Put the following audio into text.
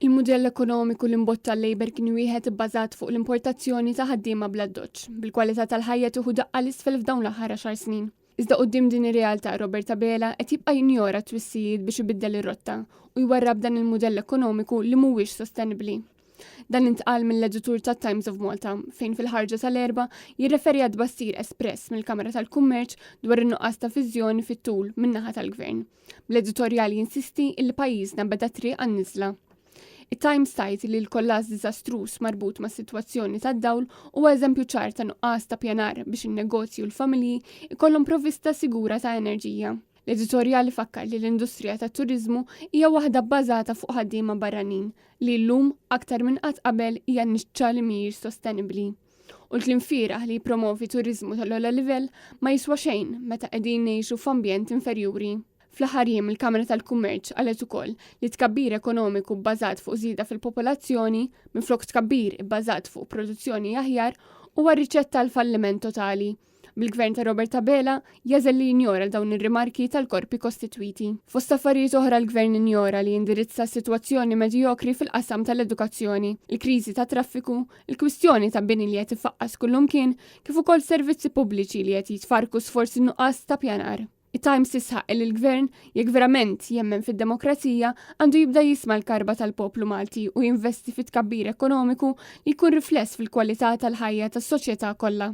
Il-mudell ekonomiku li mbotta l-Labor kien wieħed ibbażat fuq l-importazzjoni ta' ħaddiema bla doċċ, bil-kwalità tal-ħajja tieħu daqqa l-isfel f'dawn l-aħħar 10 snin. Iżda quddiem din ir-realtà Robert Abela qed jibqa' jinjora twissijiet biex ibiddel ir-rotta u jwarrab dan il-mudell ekonomiku li mhuwiex sostenibbli. Dan intqal mill-editur tat-Times of Malta fejn fil-ħarġa tal-erba' jirreferi għad bassir espress mill-Kamra tal-Kummerċ dwar in-nuqqas ta' viżjoni fit-tul min-naħa tal-Gvern. Bl-editorjal jinsisti li pajjiżna beda triq għan-niżla. It-Times tajt li l-kollaż diżastruż marbut ma' sitwazzjoni tad-dawl huwa eżempju ċar ta' nuqqas ta' pjanar biex in-negozji u l-familji ikollhom provvista sigura ta' enerġija. L-editorjali fakkar li l-industrija tat-turiżmu hija waħda bbażata fuq ħaddiema barranin li llum aktar minn qatt qabel hija niċċa li mhijiex sostenibbli. U l-klim li jippromovi turiżmu tal-ogħla livell ma jiswa xejn meta qegħdin ngħixu f'ambjent inferjuri. Fl-aħħar jiem il-Kamra tal-Kummerċ qalet ukoll li tkabbir ekonomiku bbażat fuq żieda fil-popolazzjoni minflok tkabbir bbażat fuq produzzjoni aħjar huwa riċetta għal falliment totali. Bil-Gvern ta' Robert Abela jażel li jinjora dawn ir-rimarki tal-korpi kostitwiti. Fost affarijiet oħra l-Gvern injora li jindirizza s-sitwazzjoni medjokri fil-qasam tal-edukazzjoni, il-kriżi ta' traffiku, il-kwistjoni ta' bini li qed ifaqqas kullumkien kif ukoll servizzi pubbliċi li qed jitfarku sforzi nuqqas ta' pjanar. It-Times tisħaq li l-Gvern jekk verament jemmen fid-demokrazija għandu jibda jisma' l-karba tal-poplu Malti u jinvesti fit tkabbir ekonomiku li jkun rifless fil-kwalità tal-ħajja tas-soċjetà kollha.